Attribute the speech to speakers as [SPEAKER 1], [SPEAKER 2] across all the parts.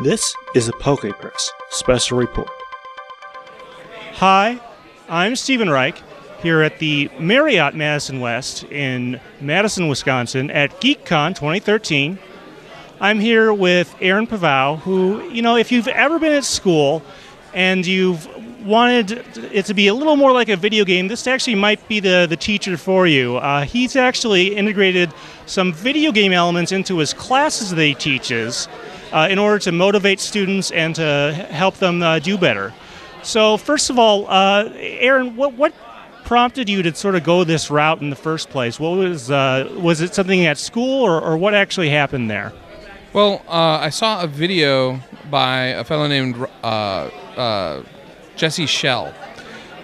[SPEAKER 1] This is a PokePress special report.
[SPEAKER 2] Hi, I'm Stephen Reich here at the Marriott Madison West in Madison, Wisconsin at Geek.Kon 2013. I'm here with Aaron Pavao, who, if you've ever been at school and you've wanted it to be a little more like a video game, this actually might be the teacher for you. He's actually integrated some video game elements into his classes that he teaches in order to motivate students and to help them do better. So first of all, Aaron, what prompted you to sort of go this route in the first place? What was it something at school, or what actually happened there?
[SPEAKER 3] Well, I saw a video by a fellow named Jesse Schell,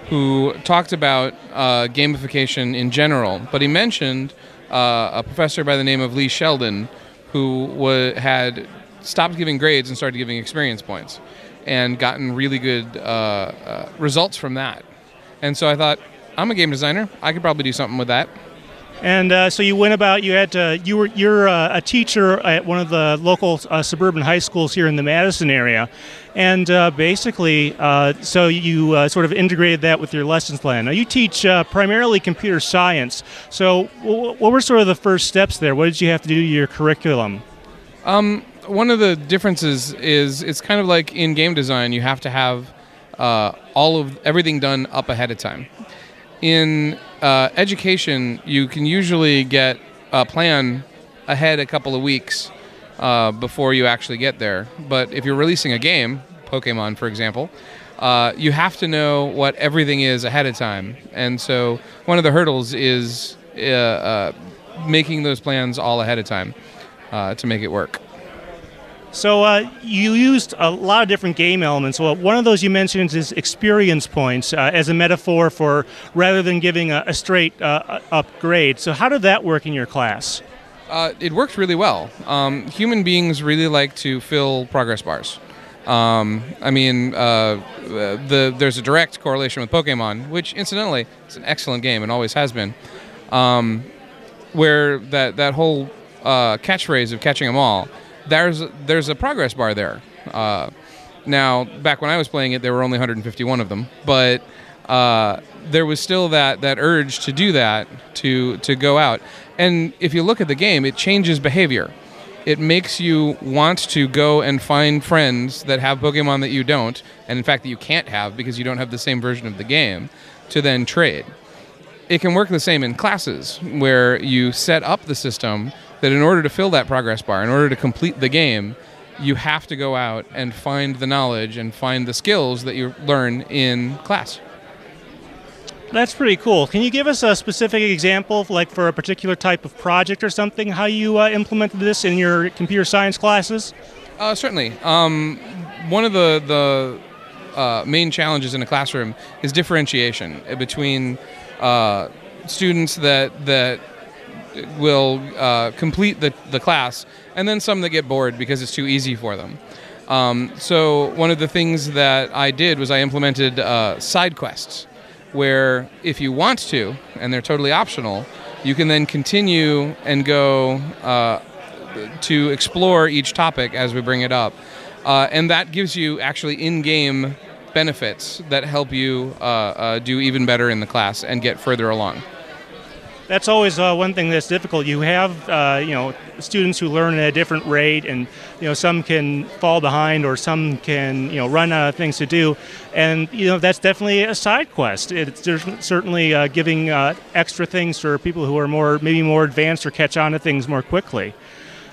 [SPEAKER 3] who talked about gamification in general, but he mentioned a professor by the name of Lee Sheldon, who had stopped giving grades and started giving experience points, and gotten really good results from that. And so I thought, I'm a game designer. I could probably do something with that.
[SPEAKER 2] And so you went about. You're a teacher at one of the local suburban high schools here in the Madison area, and basically, so you sort of integrated that with your lessons plan. Now you teach primarily computer science. So what were sort of the first steps there? What did you have to do to your curriculum?
[SPEAKER 3] One of the differences is it's kind of like in game design, you have to have everything done up ahead of time. In education, you can usually get a plan ahead a couple of weeks before you actually get there. But if you're releasing a game, Pokemon, for example, you have to know what everything is ahead of time. And so one of the hurdles is making those plans all ahead of time to make it work.
[SPEAKER 2] So you used a lot of different game elements. Well, one of those you mentioned is experience points as a metaphor for rather than giving a straight up grade. So how did that work in your class?
[SPEAKER 3] It worked really well. Human beings really like to fill progress bars. There's a direct correlation with Pokemon, which incidentally is an excellent game and always has been, where that whole catchphrase of catching them all, there's a progress bar there. Now, back when I was playing it, there were only 151 of them, but there was still that urge to do that, to go out. And if you look at the game, it changes behavior. It makes you want to go and find friends that have Pokemon that you don't, and in fact that you can't have because you don't have the same version of the game, to then trade. It can work the same in classes, where you set up the system that in order to fill that progress bar, in order to complete the game, you have to go out and find the knowledge and find the skills that you learn in class.
[SPEAKER 2] That's pretty cool. Can you give us a specific example, like for a particular type of project or something, how you implemented this in your computer science classes?
[SPEAKER 3] Certainly. One of the main challenges in a classroom is differentiation between students that will complete the class, and then some that get bored because it's too easy for them. So one of the things that I did was I implemented side quests, where if you want to, and they're totally optional, you can then continue and go to explore each topic as we bring it up. And that gives you actually in-game benefits that help you do even better in the class and get further along.
[SPEAKER 2] That's always one thing that's difficult. You have, students who learn at a different rate, and some can fall behind, or some can, run out of things to do, and that's definitely a side quest. It's certainly giving extra things for people who are maybe more advanced or catch on to things more quickly.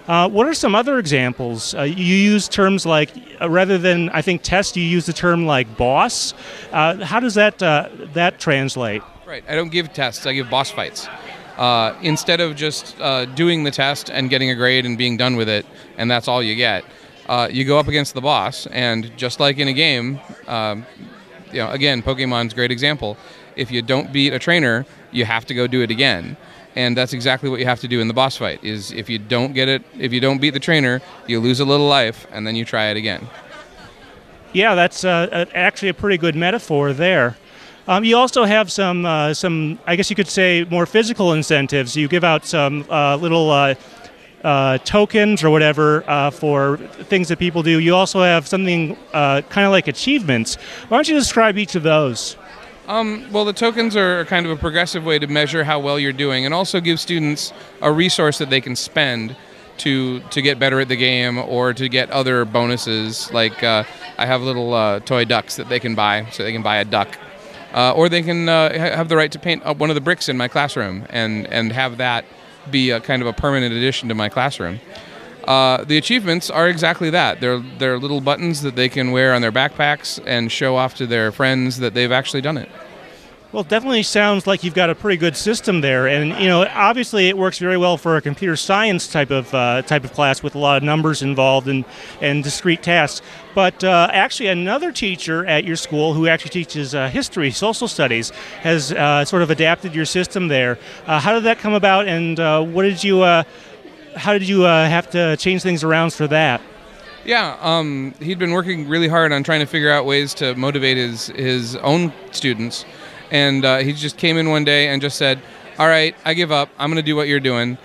[SPEAKER 2] What are some other examples? You use terms like, rather than I think test, you use the term like boss. How does that translate?
[SPEAKER 3] Right. I don't give tests. I give boss fights. Instead of just doing the test and getting a grade and being done with it, and that's all you get, you go up against the boss, and just like in a game, again, Pokemon's a great example. If you don't beat a trainer, you have to go do it again. And that's exactly what you have to do in the boss fight, is if you don't get it, if you don't beat the trainer, you lose a little life, and then you try it again. Yeah,
[SPEAKER 2] that's actually a pretty good metaphor there. You also have some, I guess you could say, more physical incentives. You give out some little tokens or whatever for things that people do. You also have something kind of like achievements. Why don't you describe each of those?
[SPEAKER 3] Well, the tokens are kind of a progressive way to measure how well you're doing, and also give students a resource that they can spend to get better at the game or to get other bonuses. Like I have little toy ducks that they can buy, so they can buy a duck. Or they can have the right to paint up one of the bricks in my classroom and have that be a kind of a permanent addition to my classroom. The achievements are exactly that. They're little buttons that they can wear on their backpacks and show off to their friends that they've actually done it.
[SPEAKER 2] Well, it definitely sounds like you've got a pretty good system there, and obviously it works very well for a computer science type of class with a lot of numbers involved and discrete tasks. But actually, another teacher at your school who actually teaches history, social studies, has sort of adapted your system there. How did that come about, and how did you have to change things around for that?
[SPEAKER 3] Yeah, he'd been working really hard on trying to figure out ways to motivate his own students. And he just came in one day and just said, all right, I give up. I'm going to do what you're doing.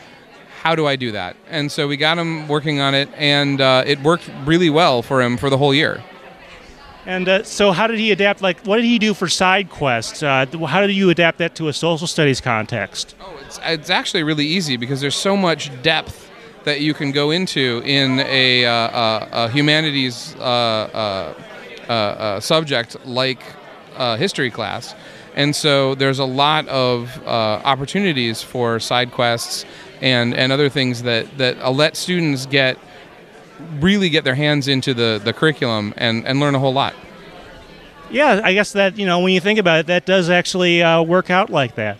[SPEAKER 3] How do I do that? And so we got him working on it, and it worked really well for him for the whole year.
[SPEAKER 2] And so how did he adapt? Like, what did he do for side quests? How did you adapt that to a social studies context?
[SPEAKER 3] Oh, it's actually really easy because there's so much depth that you can go into in a humanities subject like history class. And so there's a lot of opportunities for side quests and other things that let students really get their hands into the curriculum and learn a whole lot.
[SPEAKER 2] Yeah, I guess that, when you think about it, that does actually work out like that.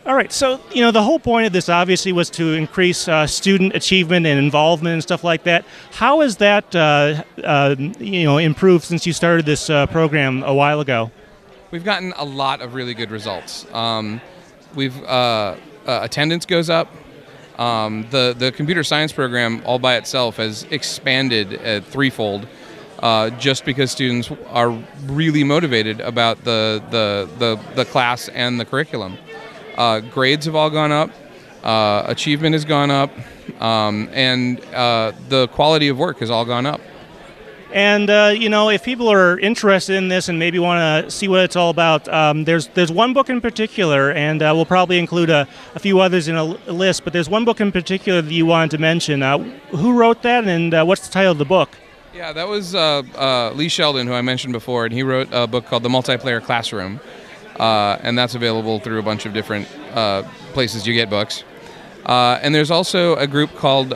[SPEAKER 2] All right, so, the whole point of this obviously was to increase student achievement and involvement and stuff like that. How has that, improved since you started this program a while ago?
[SPEAKER 3] We've gotten a lot of really good results. Attendance goes up. The computer science program all by itself has expanded threefold, just because students are really motivated about the class and the curriculum. Grades have all gone up. Achievement has gone up, and the quality of work has all gone up.
[SPEAKER 2] And, if people are interested in this and maybe want to see what it's all about, there's one book in particular, and we'll probably include a few others in a list, but there's one book in particular that you wanted to mention. Who wrote that, and what's the title of the book?
[SPEAKER 3] Yeah, that was Lee Sheldon, who I mentioned before, and he wrote a book called The Multiplayer Classroom, and that's available through a bunch of different places you get books. And there's also a group called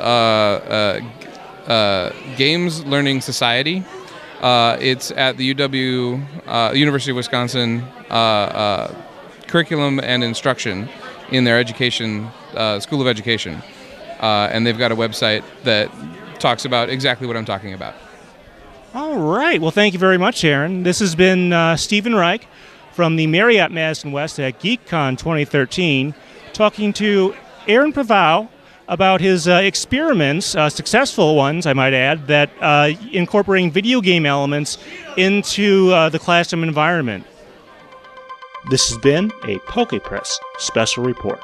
[SPEAKER 3] Games Learning Society. It's at the University of Wisconsin Curriculum and Instruction in their education School of Education, and they've got a website that talks about exactly what I'm talking about.
[SPEAKER 2] All right. Well, thank you very much, Aaron. This has been Stephen Reich from the Marriott Madison West at Geek.Kon 2013, talking to Aaron Pavao about his experiments, successful ones, I might add, that incorporating video game elements into the classroom environment.
[SPEAKER 1] This has been a PokePress special report.